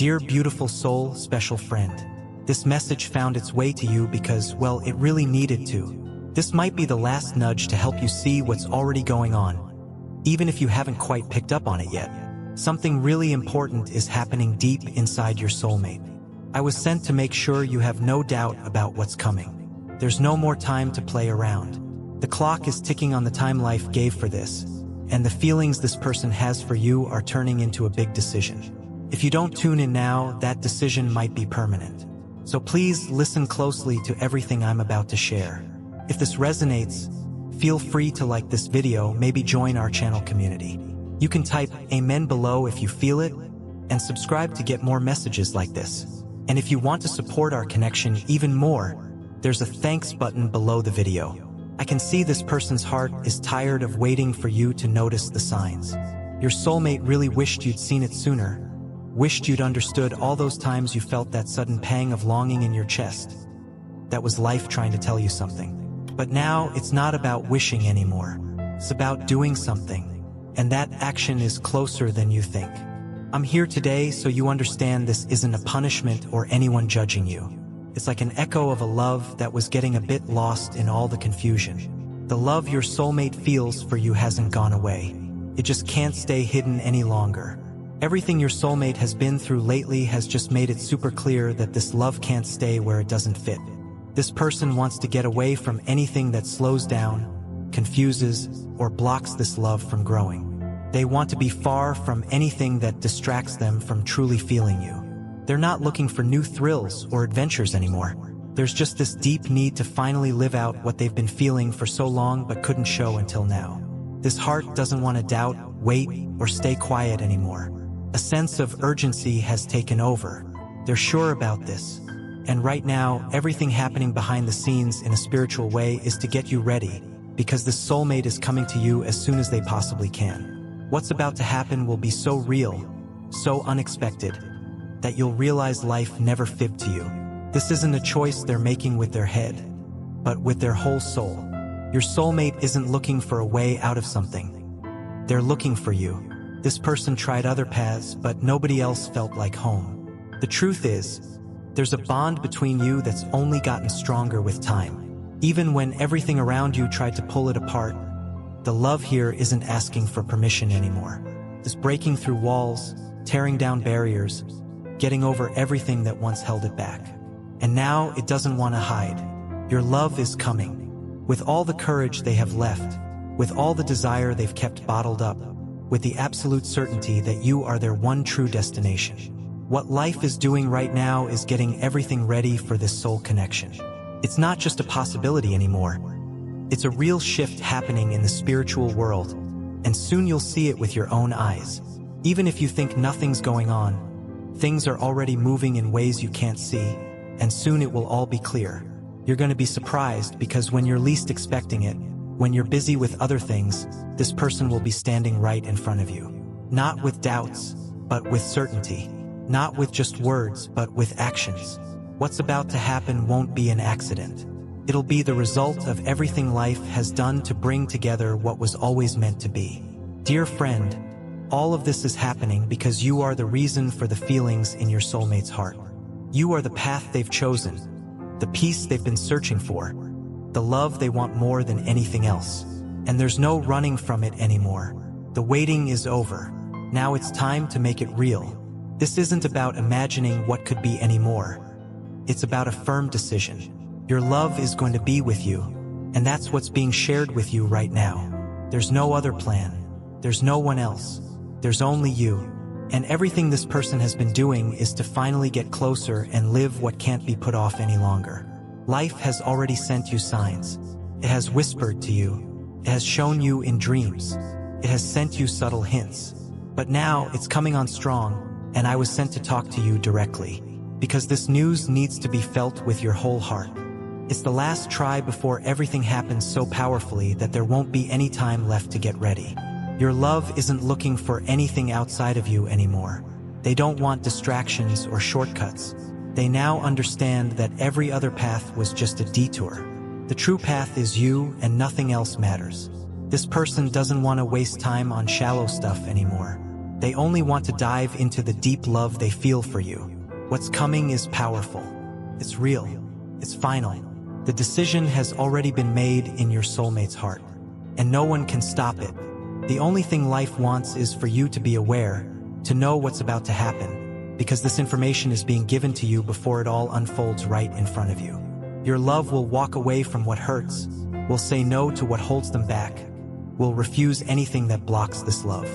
Dear beautiful soul, special friend. This message found its way to you because, well, it really needed to. This might be the last nudge to help you see what's already going on. Even if you haven't quite picked up on it yet, something really important is happening deep inside your soulmate. I was sent to make sure you have no doubt about what's coming. There's no more time to play around. The clock is ticking on the time life gave for this, and the feelings this person has for you are turning into a big decision. If you don't tune in now, that decision might be permanent. So please listen closely to everything I'm about to share. If this resonates, feel free to like this video, maybe join our channel community. You can type amen below if you feel it, and subscribe to get more messages like this. And if you want to support our connection even more, there's a thanks button below the video. I can see this person's heart is tired of waiting for you to notice the signs. Your soulmate really wished you'd seen it sooner, wished you'd understood all those times you felt that sudden pang of longing in your chest. That was life trying to tell you something. But now it's not about wishing anymore. It's about doing something, and that action is closer than you think. I'm here today so you understand this isn't a punishment or anyone judging you. It's like an echo of a love that was getting a bit lost in all the confusion. The love your soulmate feels for you hasn't gone away. It just can't stay hidden any longer. Everything your soulmate has been through lately has just made it super clear that this love can't stay where it doesn't fit. This person wants to get away from anything that slows down, confuses, or blocks this love from growing. They want to be far from anything that distracts them from truly feeling you. They're not looking for new thrills or adventures anymore. There's just this deep need to finally live out what they've been feeling for so long but couldn't show until now. This heart doesn't want to doubt, wait, or stay quiet anymore. A sense of urgency has taken over. They're sure about this. And right now, everything happening behind the scenes in a spiritual way is to get you ready, because this soulmate is coming to you as soon as they possibly can. What's about to happen will be so real, so unexpected, that you'll realize life never fibbed to you. This isn't a choice they're making with their head, but with their whole soul. Your soulmate isn't looking for a way out of something. They're looking for you. This person tried other paths, but nobody else felt like home. The truth is, there's a bond between you that's only gotten stronger with time. Even when everything around you tried to pull it apart, the love here isn't asking for permission anymore. It's breaking through walls, tearing down barriers, getting over everything that once held it back. And now it doesn't want to hide. Your love is coming. With all the courage they have left, with all the desire they've kept bottled up, with the absolute certainty that you are their one true destination. What life is doing right now is getting everything ready for this soul connection. It's not just a possibility anymore. It's a real shift happening in the spiritual world, and soon you'll see it with your own eyes. Even if you think nothing's going on, things are already moving in ways you can't see, and soon it will all be clear. You're going to be surprised because when you're least expecting it, when you're busy with other things, this person will be standing right in front of you. Not with doubts, but with certainty. Not with just words, but with actions. What's about to happen won't be an accident. It'll be the result of everything life has done to bring together what was always meant to be. Dear friend, all of this is happening because you are the reason for the feelings in your soulmate's heart. You are the path they've chosen, the peace they've been searching for, the love they want more than anything else. And there's no running from it anymore. The waiting is over. Now it's time to make it real. This isn't about imagining what could be anymore. It's about a firm decision. Your love is going to be with you, and that's what's being shared with you right now. There's no other plan. There's no one else. There's only you, and everything this person has been doing is to finally get closer and live what can't be put off any longer. Life has already sent you signs. It has whispered to you. It has shown you in dreams. It has sent you subtle hints. But now it's coming on strong, and I was sent to talk to you directly, because this news needs to be felt with your whole heart. It's the last try before everything happens so powerfully that there won't be any time left to get ready. Your love isn't looking for anything outside of you anymore. They don't want distractions or shortcuts. They now understand that every other path was just a detour. The true path is you, and nothing else matters. This person doesn't want to waste time on shallow stuff anymore. They only want to dive into the deep love they feel for you. What's coming is powerful. It's real. It's final. The decision has already been made in your soulmate's heart, and no one can stop it. The only thing life wants is for you to be aware, to know what's about to happen, because this information is being given to you before it all unfolds right in front of you. Your love will walk away from what hurts, will say no to what holds them back, will refuse anything that blocks this love,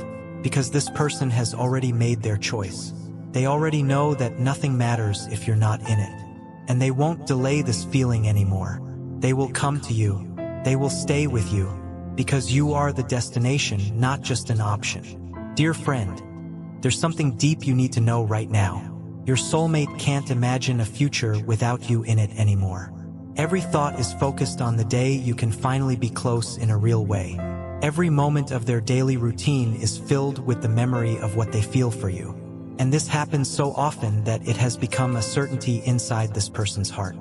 because this person has already made their choice. They already know that nothing matters if you're not in it, and they won't delay this feeling anymore. They will come to you. They will stay with you, because you are the destination, not just an option. Dear friend, there's something deep you need to know right now. Your soulmate can't imagine a future without you in it anymore. Every thought is focused on the day you can finally be close in a real way. Every moment of their daily routine is filled with the memory of what they feel for you. And this happens so often that it has become a certainty inside this person's heart.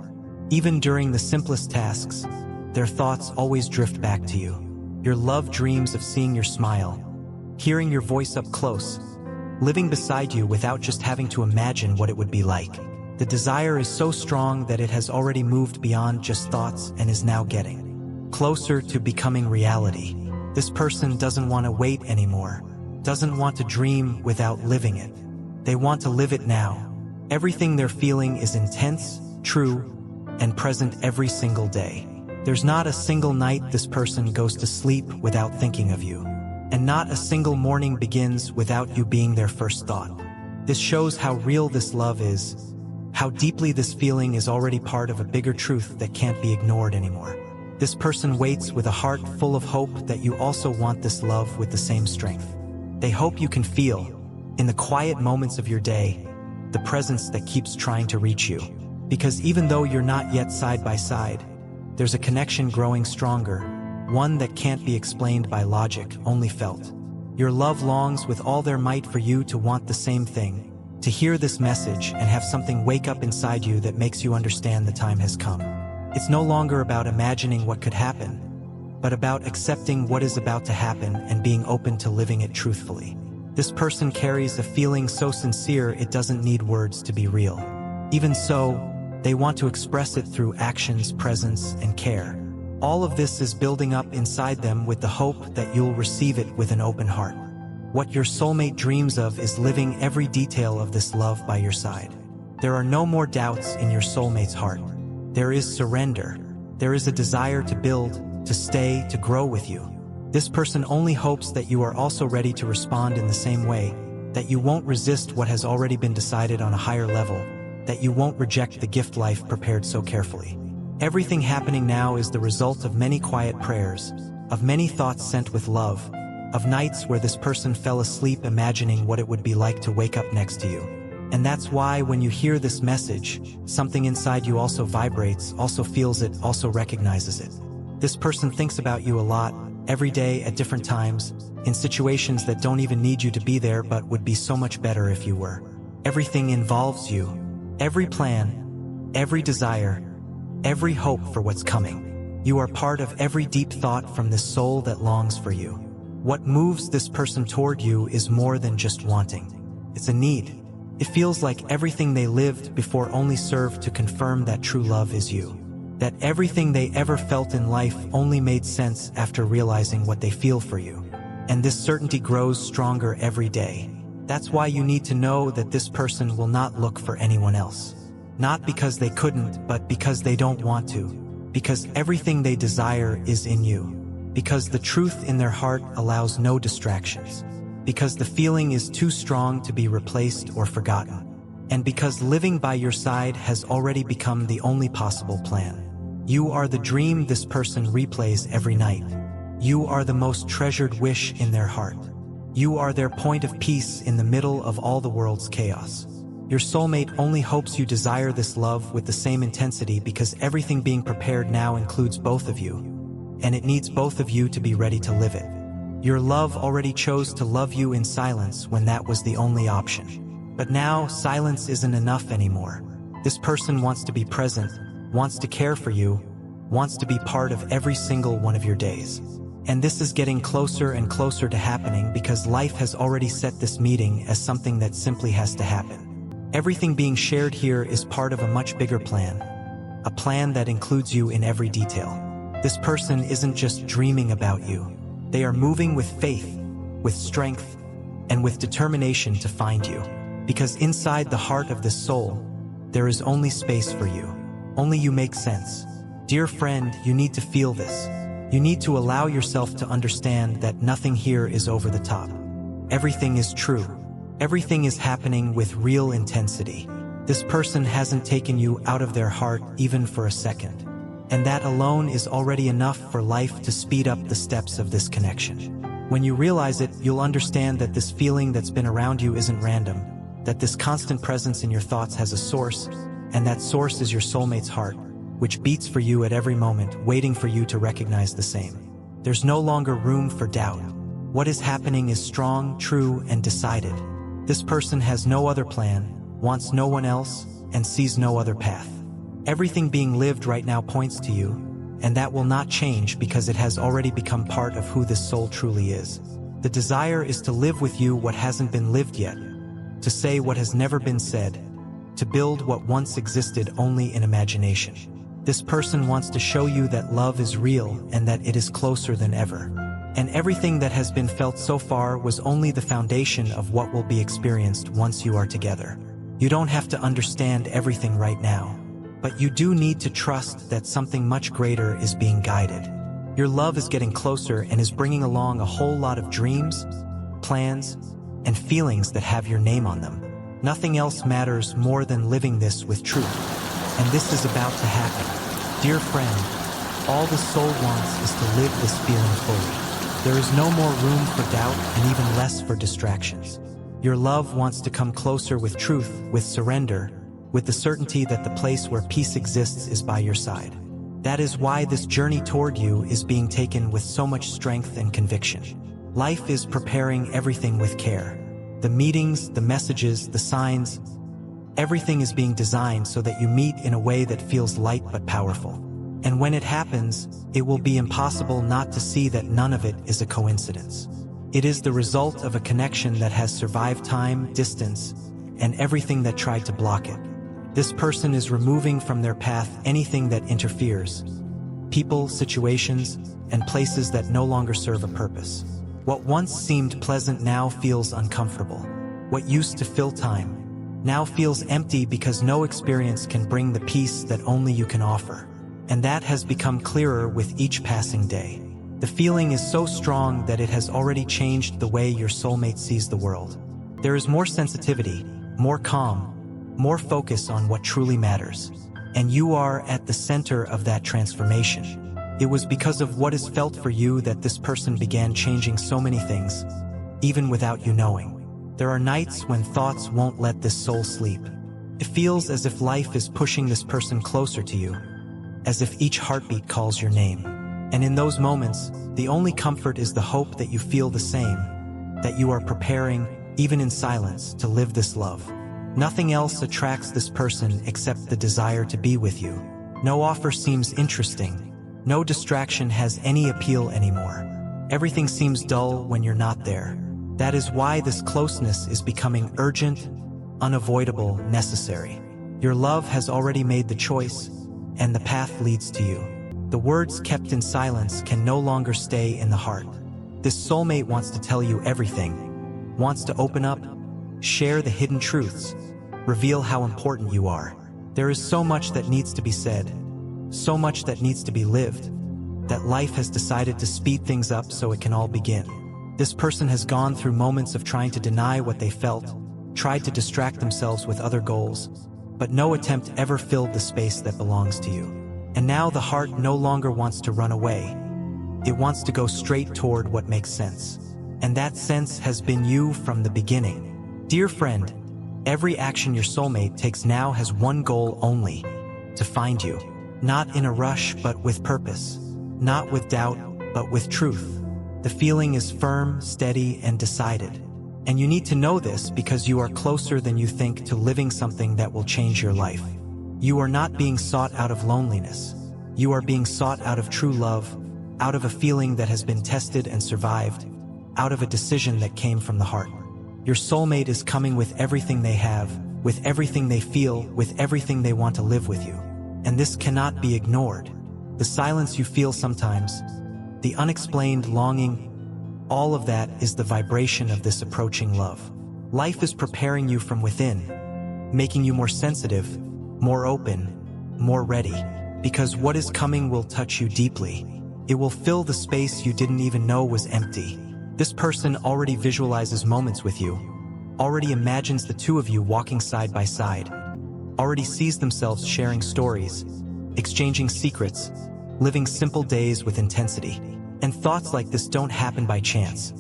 Even during the simplest tasks, their thoughts always drift back to you. Your love dreams of seeing your smile, hearing your voice up close, living beside you without just having to imagine what it would be like. The desire is so strong that it has already moved beyond just thoughts and is now getting closer to becoming reality. This person doesn't want to wait anymore, doesn't want to dream without living it. They want to live it now. Everything they're feeling is intense, true, and present every single day. There's not a single night this person goes to sleep without thinking of you, and not a single morning begins without you being their first thought. This shows how real this love is, how deeply this feeling is already part of a bigger truth that can't be ignored anymore. This person waits with a heart full of hope that you also want this love with the same strength. They hope you can feel, in the quiet moments of your day, the presence that keeps trying to reach you. Because even though you're not yet side by side, there's a connection growing stronger, one that can't be explained by logic, only felt. Your love longs with all their might for you to want the same thing, to hear this message and have something wake up inside you that makes you understand the time has come. It's no longer about imagining what could happen, but about accepting what is about to happen and being open to living it truthfully. This person carries a feeling so sincere it doesn't need words to be real. Even so, they want to express it through actions, presence, and care. All of this is building up inside them with the hope that you'll receive it with an open heart. What your soulmate dreams of is living every detail of this love by your side. There are no more doubts in your soulmate's heart. There is surrender. There is a desire to build, to stay, to grow with you. This person only hopes that you are also ready to respond in the same way, that you won't resist what has already been decided on a higher level, that you won't reject the gift life prepared so carefully. Everything happening now is the result of many quiet prayers, of many thoughts sent with love, of nights where this person fell asleep imagining what it would be like to wake up next to you. And that's why when you hear this message, something inside you also vibrates, also feels it, also recognizes it. This person thinks about you a lot, every day at different times, in situations that don't even need you to be there but would be so much better if you were. Everything involves you. Every plan, every desire, every hope for what's coming. You are part of every deep thought from this soul that longs for you. What moves this person toward you is more than just wanting. It's a need. It feels like everything they lived before only served to confirm that true love is you. That everything they ever felt in life only made sense after realizing what they feel for you. And this certainty grows stronger every day. That's why you need to know that this person will not look for anyone else. Not because they couldn't, but because they don't want to. Because everything they desire is in you. Because the truth in their heart allows no distractions. Because the feeling is too strong to be replaced or forgotten. And because living by your side has already become the only possible plan. You are the dream this person replays every night. You are the most treasured wish in their heart. You are their point of peace in the middle of all the world's chaos. Your soulmate only hopes you desire this love with the same intensity because everything being prepared now includes both of you. And it needs both of you to be ready to live it. Your love already chose to love you in silence when that was the only option. But now, silence isn't enough anymore. This person wants to be present, wants to care for you, wants to be part of every single one of your days. And this is getting closer and closer to happening because life has already set this meeting as something that simply has to happen. Everything being shared here is part of a much bigger plan. A plan that includes you in every detail. This person isn't just dreaming about you. They are moving with faith, with strength, and with determination to find you. Because inside the heart of this soul, there is only space for you. Only you make sense. Dear friend, you need to feel this. You need to allow yourself to understand that nothing here is over the top. Everything is true. Everything is happening with real intensity. This person hasn't taken you out of their heart even for a second. And that alone is already enough for life to speed up the steps of this connection. When you realize it, you'll understand that this feeling that's been around you isn't random, that this constant presence in your thoughts has a source, and that source is your soulmate's heart, which beats for you at every moment, waiting for you to recognize the same. There's no longer room for doubt. What is happening is strong, true, and decided. This person has no other plan, wants no one else, and sees no other path. Everything being lived right now points to you, and that will not change because it has already become part of who this soul truly is. The desire is to live with you what hasn't been lived yet, to say what has never been said, to build what once existed only in imagination. This person wants to show you that love is real and that it is closer than ever. And everything that has been felt so far was only the foundation of what will be experienced once you are together. You don't have to understand everything right now, but you do need to trust that something much greater is being guided. Your love is getting closer and is bringing along a whole lot of dreams, plans, and feelings that have your name on them. Nothing else matters more than living this with truth. And this is about to happen. Dear friend, all the soul wants is to live this feeling fully. There is no more room for doubt and even less for distractions. Your love wants to come closer with truth, with surrender, with the certainty that the place where peace exists is by your side. That is why this journey toward you is being taken with so much strength and conviction. Life is preparing everything with care. The meetings, the messages, the signs, everything is being designed so that you meet in a way that feels light but powerful. And when it happens, it will be impossible not to see that none of it is a coincidence. It is the result of a connection that has survived time, distance, and everything that tried to block it. This person is removing from their path anything that interferes. People, situations, and places that no longer serve a purpose. What once seemed pleasant now feels uncomfortable. What used to fill time now feels empty because no experience can bring the peace that only you can offer. And that has become clearer with each passing day. The feeling is so strong that it has already changed the way your soulmate sees the world. There is more sensitivity, more calm, more focus on what truly matters. And you are at the center of that transformation. It was because of what is felt for you that this person began changing so many things, even without you knowing. There are nights when thoughts won't let this soul sleep. It feels as if life is pushing this person closer to you, as if each heartbeat calls your name. And in those moments, the only comfort is the hope that you feel the same, that you are preparing, even in silence, to live this love. Nothing else attracts this person except the desire to be with you. No offer seems interesting. No distraction has any appeal anymore. Everything seems dull when you're not there. That is why this closeness is becoming urgent, unavoidable, necessary. Your love has already made the choice, and the path leads to you. The words kept in silence can no longer stay in the heart. This soulmate wants to tell you everything, wants to open up, share the hidden truths, reveal how important you are. There is so much that needs to be said, so much that needs to be lived, that life has decided to speed things up so it can all begin. This person has gone through moments of trying to deny what they felt, tried to distract themselves with other goals, but no attempt ever filled the space that belongs to you. And now the heart no longer wants to run away. It wants to go straight toward what makes sense. And that sense has been you from the beginning. Dear friend, every action your soulmate takes now has one goal only: to find you. Not in a rush, but with purpose. Not with doubt, but with truth. The feeling is firm, steady, and decided. And you need to know this because you are closer than you think to living something that will change your life. You are not being sought out of loneliness. You are being sought out of true love, out of a feeling that has been tested and survived, out of a decision that came from the heart. Your soulmate is coming with everything they have, with everything they feel, with everything they want to live with you. And this cannot be ignored. The silence you feel sometimes, the unexplained longing, all of that is the vibration of this approaching love. Life is preparing you from within, making you more sensitive, more open, more ready. Because what is coming will touch you deeply. It will fill the space you didn't even know was empty. This person already visualizes moments with you, already imagines the two of you walking side by side, already sees themselves sharing stories, exchanging secrets, living simple days with intensity. And thoughts like this don't happen by chance.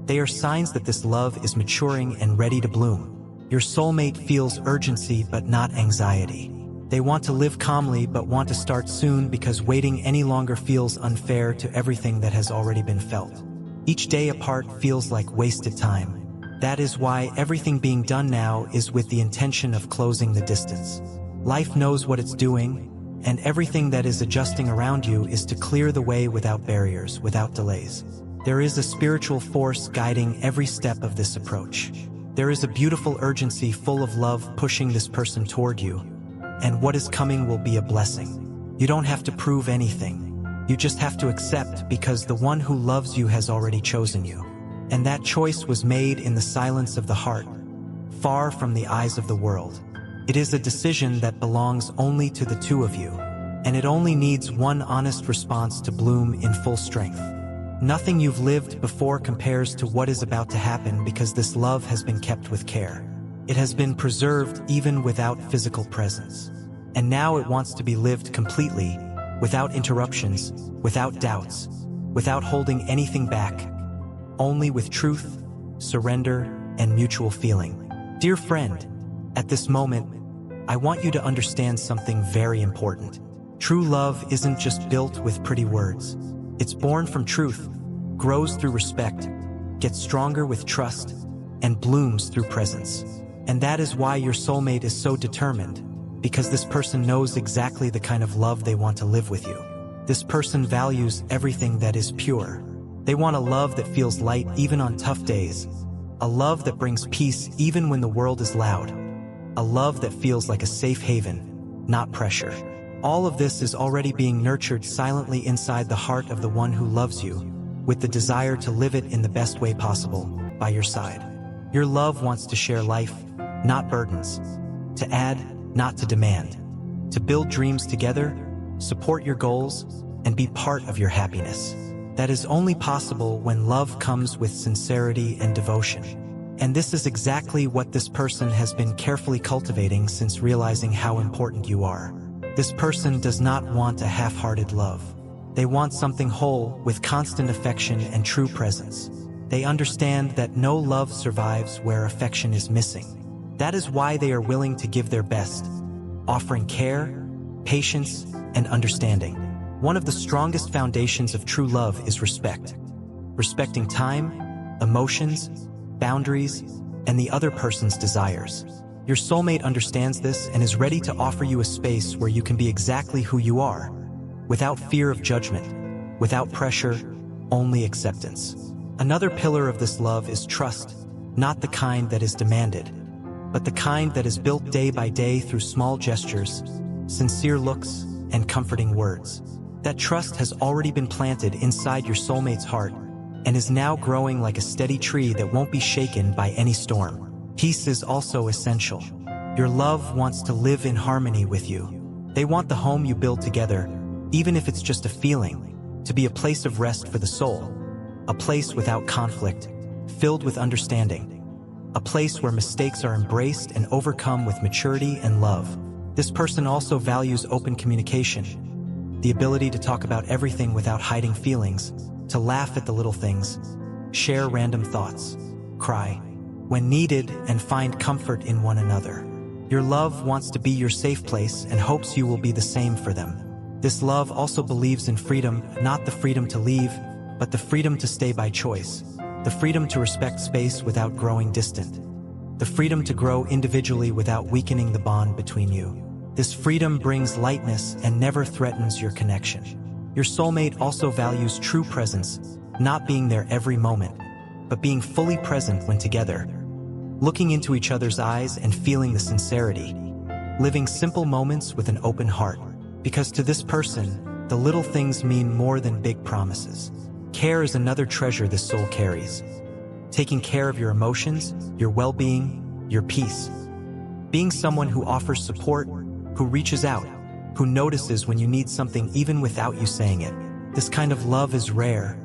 They are signs that this love is maturing and ready to bloom. Your soulmate feels urgency but not anxiety. They want to live calmly but want to start soon because waiting any longer feels unfair to everything that has already been felt. Each day apart feels like wasted time. That is why everything being done now is with the intention of closing the distance. Life knows what it's doing, and everything that is adjusting around you is to clear the way without barriers, without delays. There is a spiritual force guiding every step of this approach. There is a beautiful urgency full of love pushing this person toward you, and what is coming will be a blessing. You don't have to prove anything. You just have to accept because the one who loves you has already chosen you. And that choice was made in the silence of the heart, far from the eyes of the world. It is a decision that belongs only to the two of you, and it only needs one honest response to bloom in full strength. Nothing you've lived before compares to what is about to happen because this love has been kept with care. It has been preserved even without physical presence. And now it wants to be lived completely, without interruptions, without doubts, without holding anything back, only with truth, surrender, and mutual feeling. Dear friend, at this moment, I want you to understand something very important. True love isn't just built with pretty words. It's born from truth, grows through respect, gets stronger with trust, and blooms through presence. And that is why your soulmate is so determined, because this person knows exactly the kind of love they want to live with you. This person values everything that is pure. They want a love that feels light even on tough days, a love that brings peace even when the world is loud, a love that feels like a safe haven, not pressure. All of this is already being nurtured silently inside the heart of the one who loves you, with the desire to live it in the best way possible, by your side. Your love wants to share life, not burdens, to add, not to demand, to build dreams together, support your goals, and be part of your happiness. That is only possible when love comes with sincerity and devotion. And this is exactly what this person has been carefully cultivating since realizing how important you are. This person does not want a half-hearted love. They want something whole, with constant affection and true presence. They understand that no love survives where affection is missing. That is why they are willing to give their best, offering care, patience, and understanding. One of the strongest foundations of true love is respect. Respecting time, emotions, boundaries, and the other person's desires. Your soulmate understands this and is ready to offer you a space where you can be exactly who you are, without fear of judgment, without pressure, only acceptance. Another pillar of this love is trust, not the kind that is demanded, but the kind that is built day by day through small gestures, sincere looks, and comforting words. That trust has already been planted inside your soulmate's heart and is now growing like a steady tree that won't be shaken by any storm. Peace is also essential. Your love wants to live in harmony with you. They want the home you build together, even if it's just a feeling, to be a place of rest for the soul, a place without conflict, filled with understanding, a place where mistakes are embraced and overcome with maturity and love. This person also values open communication, the ability to talk about everything without hiding feelings, to laugh at the little things, share random thoughts, cry when needed, and find comfort in one another. Your love wants to be your safe place and hopes you will be the same for them. This love also believes in freedom, not the freedom to leave, but the freedom to stay by choice, the freedom to respect space without growing distant, the freedom to grow individually without weakening the bond between you. This freedom brings lightness and never threatens your connection. Your soulmate also values true presence, not being there every moment, but being fully present when together, looking into each other's eyes and feeling the sincerity, living simple moments with an open heart. Because to this person, the little things mean more than big promises. Care is another treasure this soul carries. Taking care of your emotions, your well-being, your peace. Being someone who offers support, who reaches out, who notices when you need something even without you saying it. This kind of love is rare,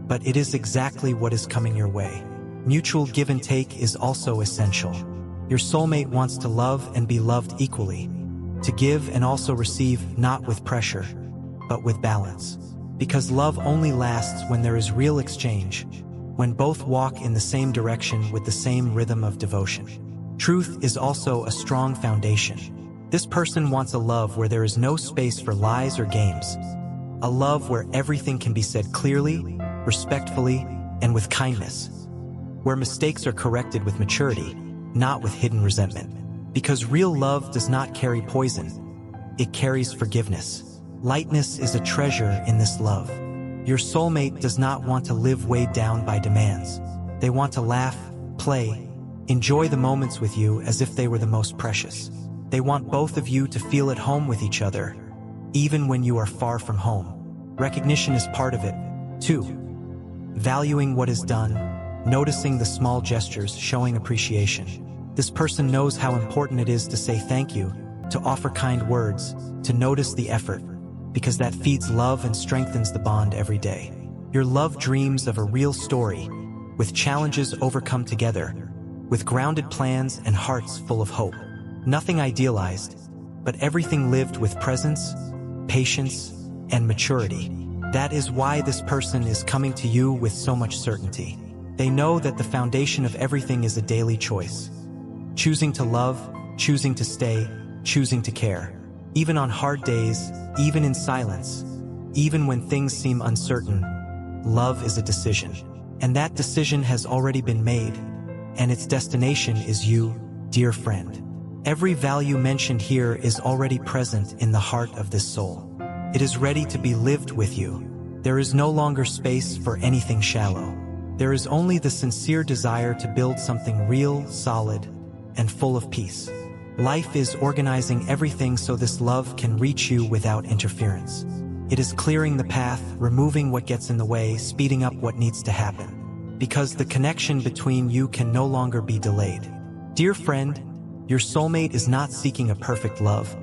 but it is exactly what is coming your way. Mutual give and take is also essential. Your soulmate wants to love and be loved equally, to give and also receive, not with pressure, but with balance. Because love only lasts when there is real exchange, when both walk in the same direction with the same rhythm of devotion. Truth is also a strong foundation. This person wants a love where there is no space for lies or games. A love where everything can be said clearly, respectfully, and with kindness. Where mistakes are corrected with maturity, not with hidden resentment. Because real love does not carry poison. It carries forgiveness. Lightness is a treasure in this love. Your soulmate does not want to live weighed down by demands. They want to laugh, play, enjoy the moments with you as if they were the most precious. They want both of you to feel at home with each other, even when you are far from home. Recognition is part of it, too. Valuing what is done, noticing the small gestures, showing appreciation. This person knows how important it is to say thank you, to offer kind words, to notice the effort, because that feeds love and strengthens the bond every day. Your love dreams of a real story, with challenges overcome together, with grounded plans and hearts full of hope. Nothing idealized, but everything lived with presence, patience, and maturity. That is why this person is coming to you with so much certainty. They know that the foundation of everything is a daily choice. Choosing to love, choosing to stay, choosing to care. Even on hard days, even in silence, even when things seem uncertain, love is a decision. And that decision has already been made, and its destination is you, dear friend. Every value mentioned here is already present in the heart of this soul. It is ready to be lived with you. There is no longer space for anything shallow. There is only the sincere desire to build something real, solid, and full of peace. Life is organizing everything so this love can reach you without interference. It is clearing the path, removing what gets in the way, speeding up what needs to happen. Because the connection between you can no longer be delayed. Dear friend, your soulmate is not seeking a perfect love,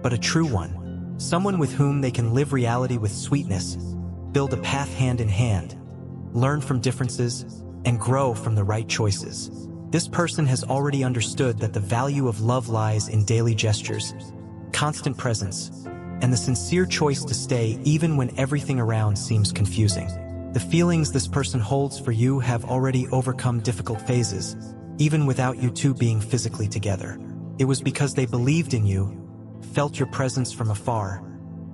but a true one. Someone with whom they can live reality with sweetness, build a path hand in hand, learn from differences, and grow from the right choices. This person has already understood that the value of love lies in daily gestures, constant presence, and the sincere choice to stay even when everything around seems confusing. The feelings this person holds for you have already overcome difficult phases, even without you two being physically together. It was because they believed in you, felt your presence from afar,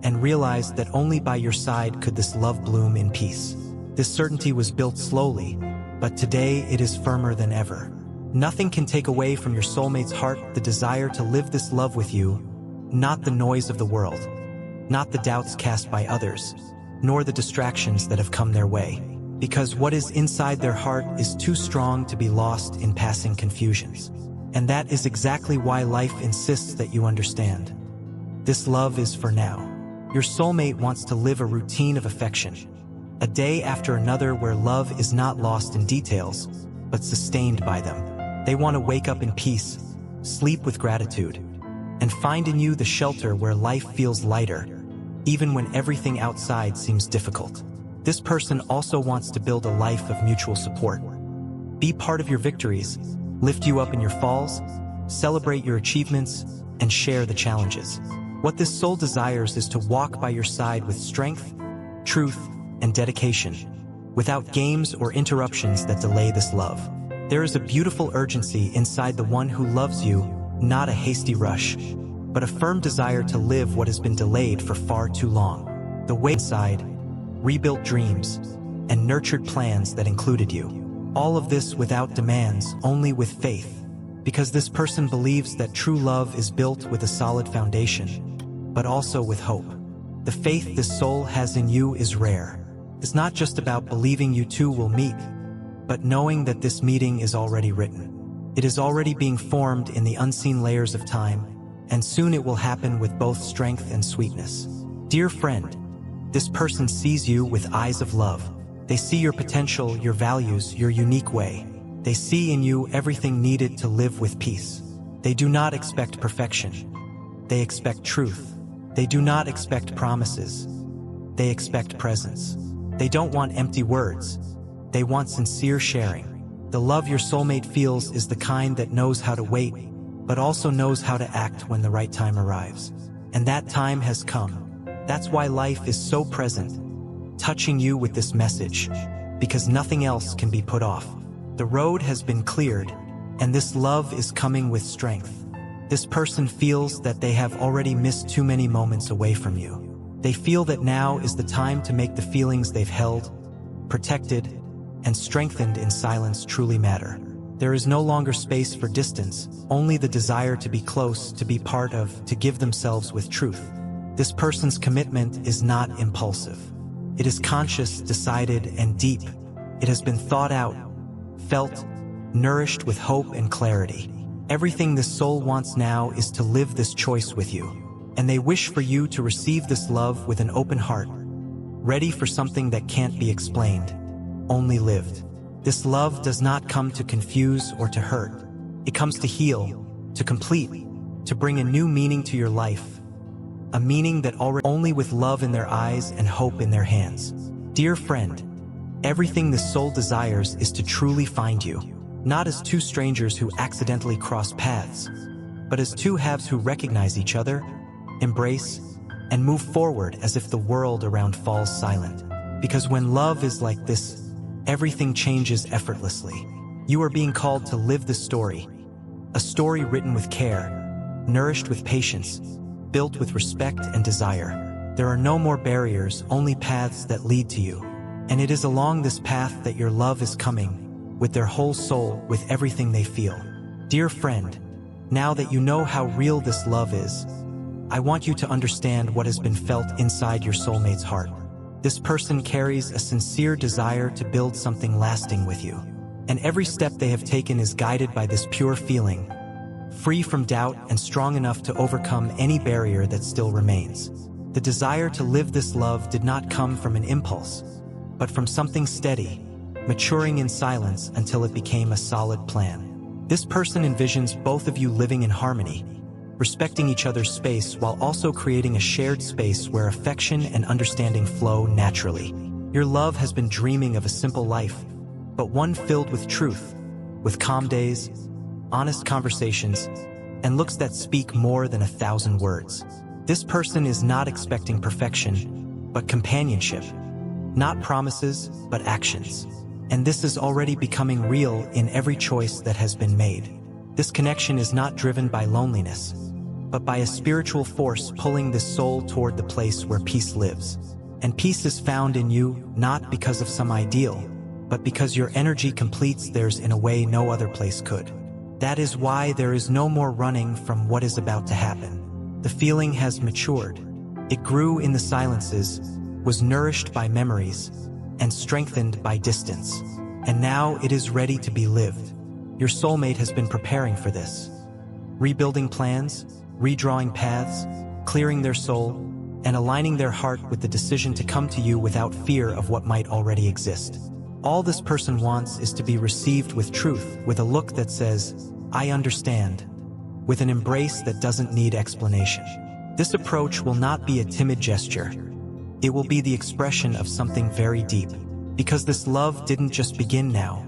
and realized that only by your side could this love bloom in peace. This certainty was built slowly, but today it is firmer than ever. Nothing can take away from your soulmate's heart the desire to live this love with you, not the noise of the world, not the doubts cast by others, nor the distractions that have come their way. Because what is inside their heart is too strong to be lost in passing confusions. And that is exactly why life insists that you understand. This love is for now. Your soulmate wants to live a routine of affection, a day after another where love is not lost in details, but sustained by them. They want to wake up in peace, sleep with gratitude, and find in you the shelter where life feels lighter, even when everything outside seems difficult. This person also wants to build a life of mutual support. Be part of your victories, lift you up in your falls, celebrate your achievements, and share the challenges. What this soul desires is to walk by your side with strength, truth, and dedication, without games or interruptions that delay this love. There is a beautiful urgency inside the one who loves you, not a hasty rush, but a firm desire to live what has been delayed for far too long. The way inside, rebuilt dreams, and nurtured plans that included you. All of this without demands, only with faith, because this person believes that true love is built with a solid foundation, but also with hope. The faith this soul has in you is rare. It's not just about believing you two will meet, but knowing that this meeting is already written. It is already being formed in the unseen layers of time, and soon it will happen with both strength and sweetness. Dear friend, this person sees you with eyes of love. They see your potential, your values, your unique way. They see in you everything needed to live with peace. They do not expect perfection. They expect truth. They do not expect promises. They expect presence. They don't want empty words. They want sincere sharing. The love your soulmate feels is the kind that knows how to wait, but also knows how to act when the right time arrives. And that time has come. That's why life is so present, touching you with this message, because nothing else can be put off. The road has been cleared, and this love is coming with strength. This person feels that they have already missed too many moments away from you. They feel that now is the time to make the feelings they've held, protected, and strengthened in silence truly matter. There is no longer space for distance, only the desire to be close, to be part of, to give themselves with truth. This person's commitment is not impulsive. It is conscious, decided, and deep. It has been thought out, felt, nourished with hope and clarity. Everything this soul wants now is to live this choice with you, and they wish for you to receive this love with an open heart, ready for something that can't be explained, only lived. This love does not come to confuse or to hurt. It comes to heal, to complete, to bring a new meaning to your life, a meaning that only with love in their eyes and hope in their hands. Dear friend, everything this soul desires is to truly find you, not as two strangers who accidentally cross paths, but as two halves who recognize each other, embrace, and move forward as if the world around falls silent. Because when love is like this, everything changes effortlessly. You are being called to live the story, a story written with care, nourished with patience, built with respect and desire. There are no more barriers, only paths that lead to you. And it is along this path that your love is coming, with their whole soul, with everything they feel. Dear friend, now that you know how real this love is, I want you to understand what has been felt inside your soulmate's heart. This person carries a sincere desire to build something lasting with you. And every step they have taken is guided by this pure feeling, free from doubt and strong enough to overcome any barrier that still remains. The desire to live this love did not come from an impulse, but from something steady, maturing in silence until it became a solid plan. This person envisions both of you living in harmony, respecting each other's space while also creating a shared space where affection and understanding flow naturally. Your love has been dreaming of a simple life, but one filled with truth, with calm days, honest conversations, and looks that speak more than 1,000 words. This person is not expecting perfection, but companionship, not promises, but actions. And this is already becoming real in every choice that has been made. This connection is not driven by loneliness, but by a spiritual force pulling this soul toward the place where peace lives. And peace is found in you, not because of some ideal, but because your energy completes theirs in a way no other place could. That is why there is no more running from what is about to happen. The feeling has matured. It grew in the silences, was nourished by memories, and strengthened by distance. And now it is ready to be lived. Your soulmate has been preparing for this. Rebuilding plans, redrawing paths, clearing their soul, and aligning their heart with the decision to come to you without fear of what might already exist. All this person wants is to be received with truth, with a look that says, "I understand," with an embrace that doesn't need explanation. This approach will not be a timid gesture. It will be the expression of something very deep, because this love didn't just begin now.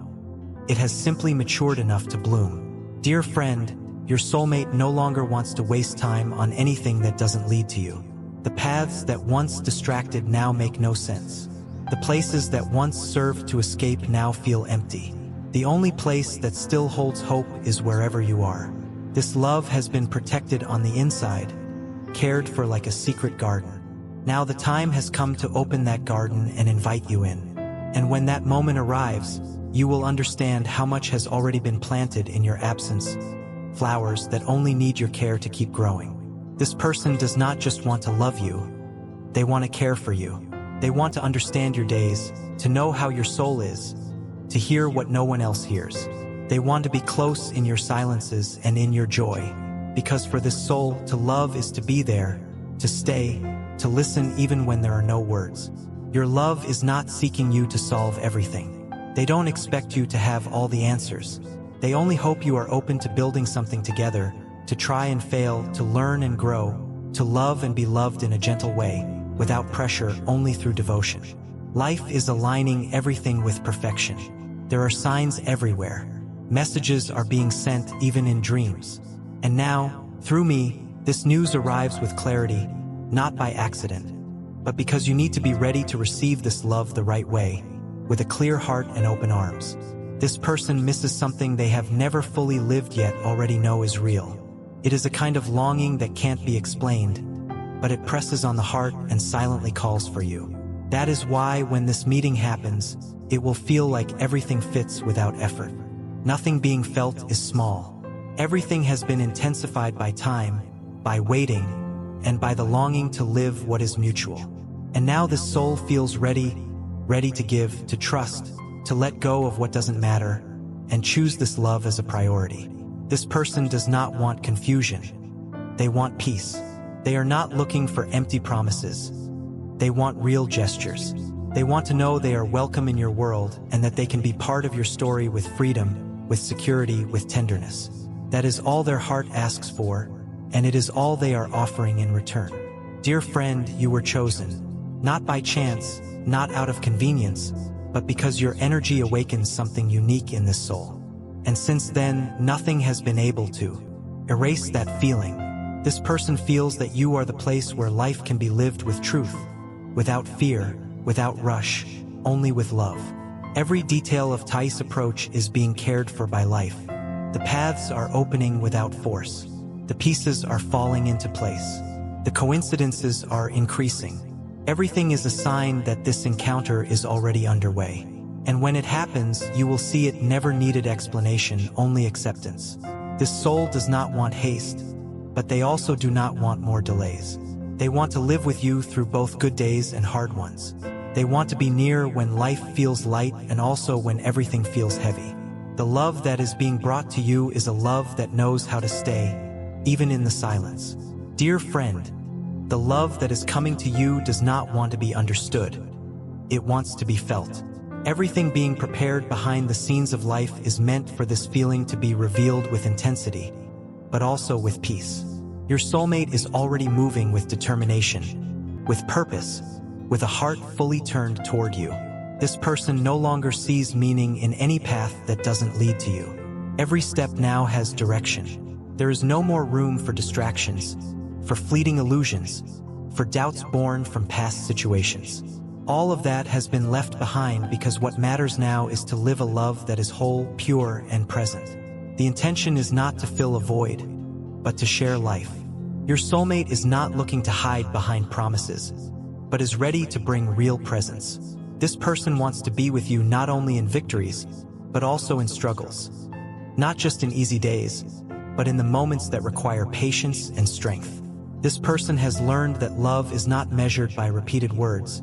It has simply matured enough to bloom. Dear friend, your soulmate no longer wants to waste time on anything that doesn't lead to you. The paths that once distracted now make no sense. The places that once served to escape now feel empty. The only place that still holds hope is wherever you are. This love has been protected on the inside, cared for like a secret garden. Now the time has come to open that garden and invite you in. And when that moment arrives, you will understand how much has already been planted in your absence, flowers that only need your care to keep growing. This person does not just want to love you, They want to care for you. They want to understand your days, to know how your soul is, to hear what no one else hears. They want to be close in your silences and in your joy, because for this soul, to love is to be there, to stay, to listen even when there are no words. Your love is not seeking you to solve everything. They don't expect you to have all the answers. They only hope you are open to building something together, to try and fail, to learn and grow, to love and be loved in a gentle way, without pressure, only through devotion. Life is aligning everything with perfection. There are signs everywhere. Messages are being sent even in dreams. And now, through me, this news arrives with clarity, not by accident, but because you need to be ready to receive this love the right way, with a clear heart and open arms. This person misses something they have never fully lived yet already know is real. It is a kind of longing that can't be explained, but it presses on the heart and silently calls for you. That is why when this meeting happens, it will feel like everything fits without effort. Nothing being felt is small. Everything has been intensified by time, by waiting, and by the longing to live what is mutual. And now this soul feels ready to give, to trust, to let go of what doesn't matter, and choose this love as a priority. This person does not want confusion. They want peace. They are not looking for empty promises. They want real gestures. They want to know they are welcome in your world and that they can be part of your story with freedom, with security, with tenderness. That is all their heart asks for, and it is all they are offering in return. Dear friend, you were chosen, not by chance, not out of convenience, but because your energy awakens something unique in this soul. And since then, nothing has been able to erase that feeling. This person feels that you are the place where life can be lived with truth, without fear, without rush, only with love. Every detail of Thais' approach is being cared for by life. The paths are opening without force. The pieces are falling into place. The coincidences are increasing. Everything is a sign that this encounter is already underway. And when it happens, you will see it never needed explanation, only acceptance. This soul does not want haste, but they also do not want more delays. They want to live with you through both good days and hard ones. They want to be near when life feels light and also when everything feels heavy. The love that is being brought to you is a love that knows how to stay, even in the silence. Dear friend, the love that is coming to you does not want to be understood. It wants to be felt. Everything being prepared behind the scenes of life is meant for this feeling to be revealed with intensity, but also with peace. Your soulmate is already moving with determination, with purpose, with a heart fully turned toward you. This person no longer sees meaning in any path that doesn't lead to you. Every step now has direction. There is no more room for distractions, for fleeting illusions, for doubts born from past situations. All of that has been left behind because what matters now is to live a love that is whole, pure, and present. The intention is not to fill a void, but to share life. Your soulmate is not looking to hide behind promises, but is ready to bring real presence. This person wants to be with you not only in victories, but also in struggles. Not just in easy days, but in the moments that require patience and strength. This person has learned that love is not measured by repeated words,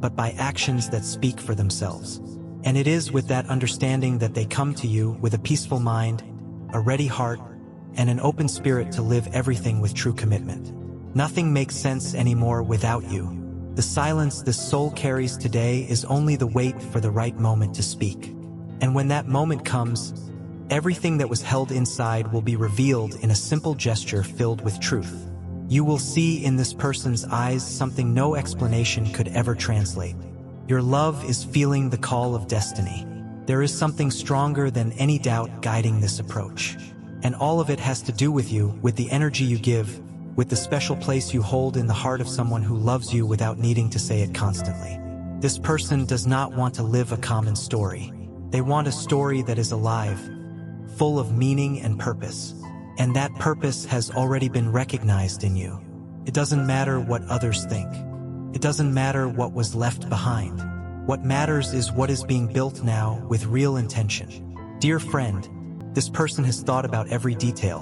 but by actions that speak for themselves. And it is with that understanding that they come to you with a peaceful mind, a ready heart, and an open spirit to live everything with true commitment. Nothing makes sense anymore without you. The silence this soul carries today is only the wait for the right moment to speak. And when that moment comes, everything that was held inside will be revealed in a simple gesture filled with truth. You will see in this person's eyes something no explanation could ever translate. Your love is feeling the call of destiny. There is something stronger than any doubt guiding this approach. And all of it has to do with you, with the energy you give, with the special place you hold in the heart of someone who loves you without needing to say it constantly. This person does not want to live a common story. They want a story that is alive, full of meaning and purpose. And that purpose has already been recognized in you. It doesn't matter what others think. It doesn't matter what was left behind. What matters is what is being built now with real intention. Dear friend, this person has thought about every detail.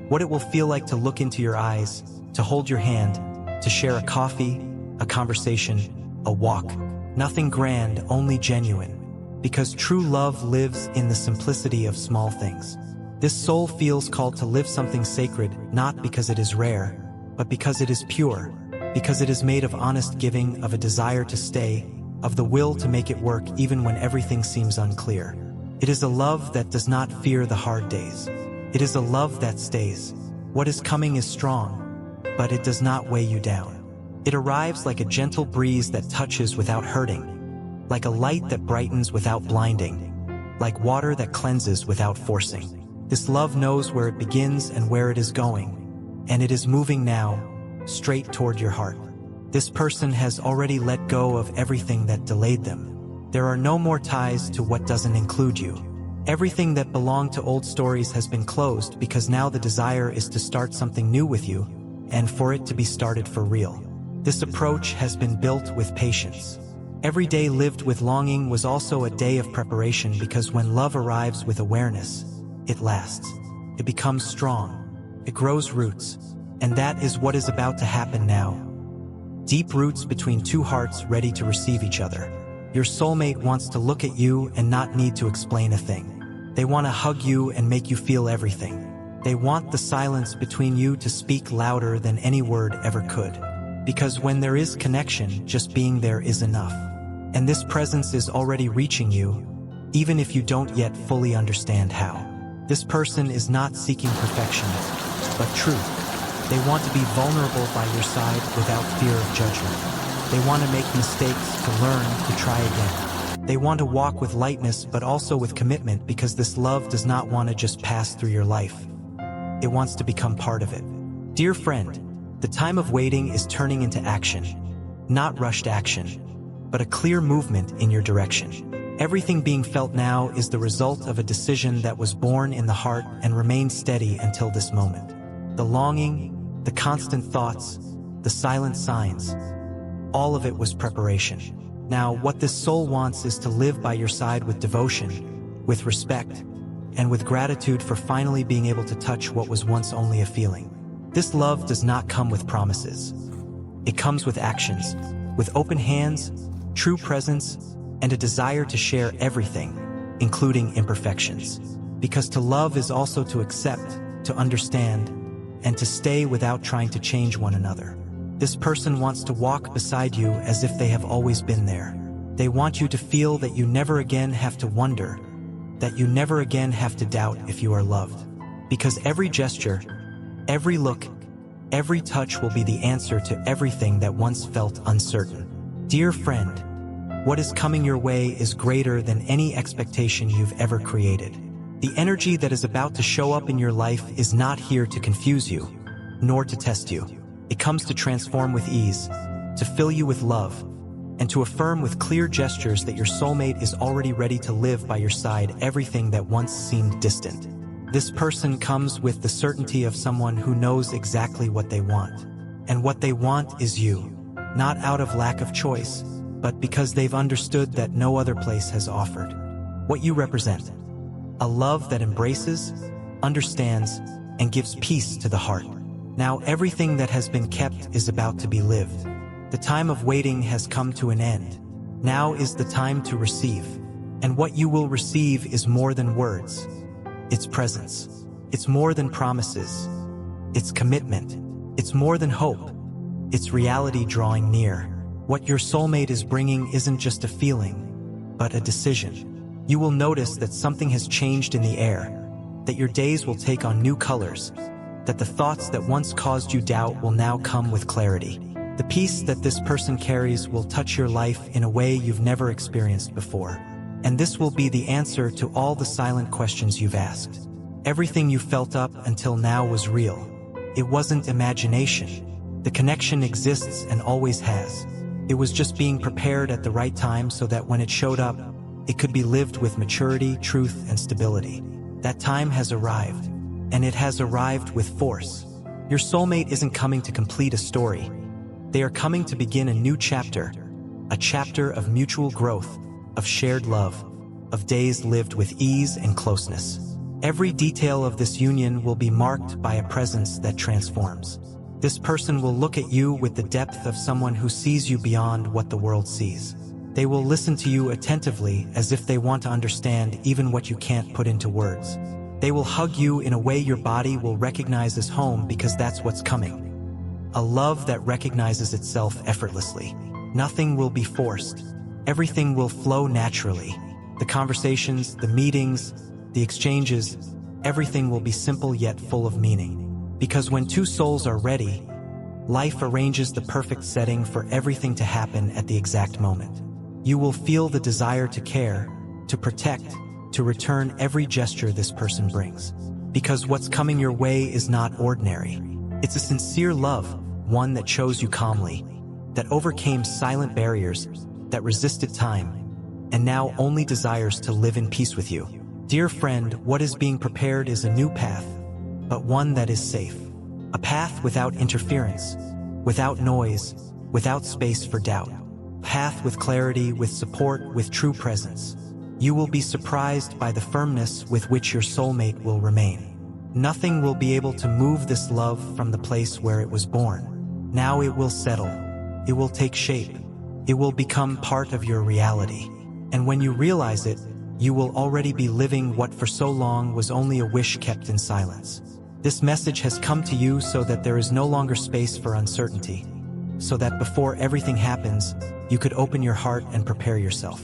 What it will feel like to look into your eyes, to hold your hand, to share a coffee, a conversation, a walk. Nothing grand, only genuine. Because true love lives in the simplicity of small things. This soul feels called to live something sacred, not because it is rare, but because it is pure, because it is made of honest giving, of a desire to stay, of the will to make it work even when everything seems unclear. It is a love that does not fear the hard days. It is a love that stays. What is coming is strong, but it does not weigh you down. It arrives like a gentle breeze that touches without hurting, like a light that brightens without blinding, like water that cleanses without forcing. This love knows where it begins and where it is going, and it is moving now, straight toward your heart. This person has already let go of everything that delayed them. There are no more ties to what doesn't include you. Everything that belonged to old stories has been closed because now the desire is to start something new with you, and for it to be started for real. This approach has been built with patience. Every day lived with longing was also a day of preparation, because when love arrives with awareness, it lasts. It becomes strong. It grows roots. And that is what is about to happen now. Deep roots between two hearts ready to receive each other. Your soulmate wants to look at you and not need to explain a thing. They want to hug you and make you feel everything. They want the silence between you to speak louder than any word ever could. Because when there is connection, just being there is enough. And this presence is already reaching you, even if you don't yet fully understand how. This person is not seeking perfection, but truth. They want to be vulnerable by your side without fear of judgment. They want to make mistakes, to learn, to try again. They want to walk with lightness but also with commitment, because this love does not want to just pass through your life. It wants to become part of it. Dear friend, the time of waiting is turning into action. Not rushed action, but a clear movement in your direction. Everything being felt now is the result of a decision that was born in the heart and remained steady until this moment. The longing, the constant thoughts, the silent signs, all of it was preparation. Now, what this soul wants is to live by your side with devotion, with respect, and with gratitude for finally being able to touch what was once only a feeling. This love does not come with promises. It comes with actions, with open hands, true presence, and a desire to share everything, including imperfections. Because to love is also to accept, to understand, and to stay without trying to change one another. This person wants to walk beside you as if they have always been there. They want you to feel that you never again have to wonder, that you never again have to doubt if you are loved. Because every gesture, every look, every touch will be the answer to everything that once felt uncertain. Dear friend, what is coming your way is greater than any expectation you've ever created. The energy that is about to show up in your life is not here to confuse you, nor to test you. It comes to transform with ease, to fill you with love, and to affirm with clear gestures that your soulmate is already ready to live by your side everything that once seemed distant. This person comes with the certainty of someone who knows exactly what they want. And what they want is you, not out of lack of choice, but because they've understood that no other place has offered what you represent. A love that embraces, understands, and gives peace to the heart. Now everything that has been kept is about to be lived. The time of waiting has come to an end. Now is the time to receive. And what you will receive is more than words. It's presence. It's more than promises. It's commitment. It's more than hope. It's reality drawing near. What your soulmate is bringing isn't just a feeling, but a decision. You will notice that something has changed in the air, that your days will take on new colors, that the thoughts that once caused you doubt will now come with clarity. The peace that this person carries will touch your life in a way you've never experienced before. And this will be the answer to all the silent questions you've asked. Everything you felt up until now was real. It wasn't imagination. The connection exists and always has. It was just being prepared at the right time so that when it showed up, it could be lived with maturity, truth, and stability. That time has arrived, and it has arrived with force. Your soulmate isn't coming to complete a story. They are coming to begin a new chapter, a chapter of mutual growth, of shared love, of days lived with ease and closeness. Every detail of this union will be marked by a presence that transforms. This person will look at you with the depth of someone who sees you beyond what the world sees. They will listen to you attentively as if they want to understand even what you can't put into words. They will hug you in a way your body will recognize as home because that's what's coming. A love that recognizes itself effortlessly. Nothing will be forced. Everything will flow naturally. The conversations, the meetings, the exchanges, everything will be simple yet full of meaning. Because when two souls are ready, life arranges the perfect setting for everything to happen at the exact moment. You will feel the desire to care, to protect, to return every gesture this person brings. Because what's coming your way is not ordinary. It's a sincere love, one that chose you calmly, that overcame silent barriers, that resisted time, and now only desires to live in peace with you. Dear friend, what is being prepared is a new path, but one that is safe. A path without interference, without noise, without space for doubt. A path with clarity, with support, with true presence. You will be surprised by the firmness with which your soulmate will remain. Nothing will be able to move this love from the place where it was born. Now it will settle. It will take shape. It will become part of your reality. And when you realize it, you will already be living what for so long was only a wish kept in silence. This message has come to you so that there is no longer space for uncertainty, so that before everything happens, you could open your heart and prepare yourself.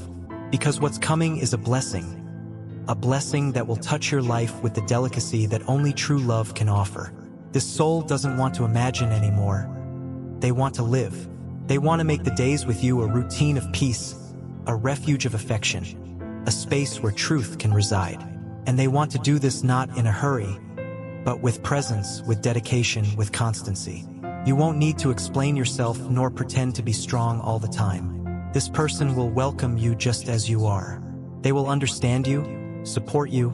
Because what's coming is a blessing that will touch your life with the delicacy that only true love can offer. This soul doesn't want to imagine anymore. They want to live. They want to make the days with you a routine of peace, a refuge of affection, a space where truth can reside. And they want to do this not in a hurry, but with presence, with dedication, with constancy. You won't need to explain yourself nor pretend to be strong all the time. This person will welcome you just as you are. They will understand you, support you,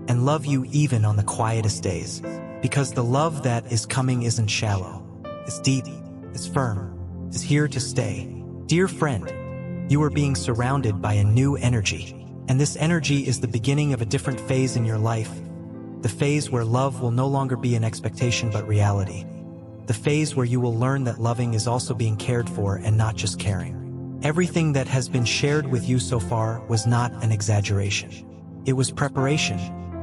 and love you even on the quietest days. Because the love that is coming isn't shallow. It's deep, it's firm, it's here to stay. Dear friend, you are being surrounded by a new energy. And this energy is the beginning of a different phase in your life. The phase where love will no longer be an expectation but reality. The phase where you will learn that loving is also being cared for and not just caring. Everything that has been shared with you so far was not an exaggeration. It was preparation,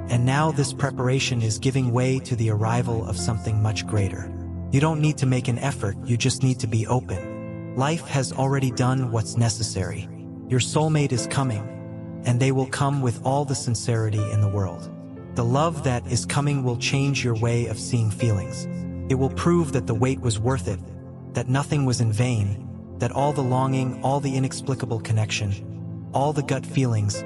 and now this preparation is giving way to the arrival of something much greater. You don't need to make an effort, you just need to be open. Life has already done what's necessary. Your soulmate is coming, and they will come with all the sincerity in the world. The love that is coming will change your way of seeing feelings. It will prove that the wait was worth it, that nothing was in vain, that all the longing, all the inexplicable connection, all the gut feelings,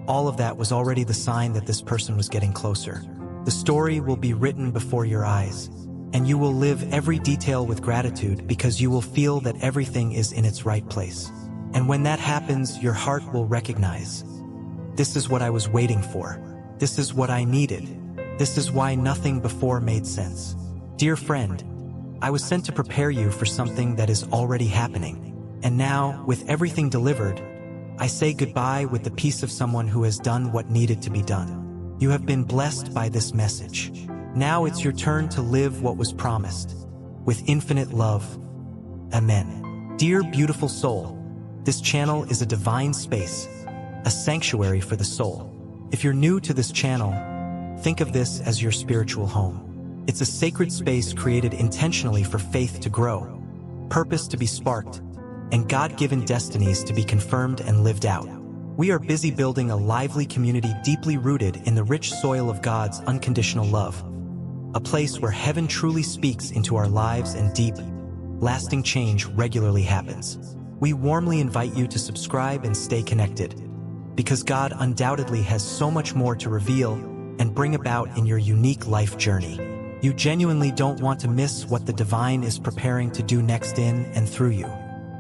all of that was already the sign that this person was getting closer. The story will be written before your eyes, and you will live every detail with gratitude because you will feel that everything is in its right place. And when that happens, your heart will recognize, this is what I was waiting for. This is what I needed. This is why nothing before made sense. Dear friend, I was sent to prepare you for something that is already happening. And now, with everything delivered, I say goodbye with the peace of someone who has done what needed to be done. You have been blessed by this message. Now it's your turn to live what was promised, with infinite love. Amen. Dear beautiful soul, this channel is a divine space, a sanctuary for the soul. If you're new to this channel, think of this as your spiritual home. It's a sacred space created intentionally for faith to grow, purpose to be sparked, and God-given destinies to be confirmed and lived out. We are busy building a lively community deeply rooted in the rich soil of God's unconditional love, a place where heaven truly speaks into our lives and deep, lasting change regularly happens. We warmly invite you to subscribe and stay connected, because God undoubtedly has so much more to reveal and bring about in your unique life journey. You genuinely don't want to miss what the divine is preparing to do next in and through you.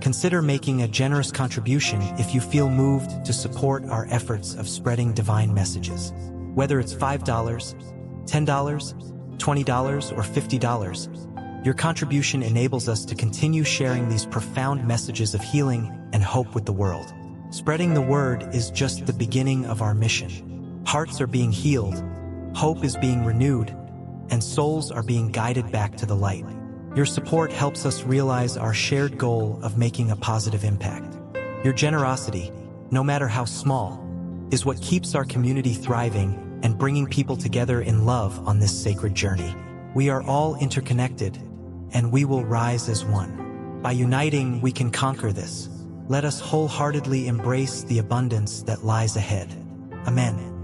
Consider making a generous contribution if you feel moved to support our efforts of spreading divine messages. Whether it's $5, $10, $20, or $50, your contribution enables us to continue sharing these profound messages of healing and hope with the world. Spreading the word is just the beginning of our mission. Hearts are being healed, hope is being renewed, and souls are being guided back to the light. Your support helps us realize our shared goal of making a positive impact. Your generosity, no matter how small, is what keeps our community thriving and bringing people together in love on this sacred journey. We are all interconnected, and we will rise as one. By uniting, we can conquer this. Let us wholeheartedly embrace the abundance that lies ahead. Amen.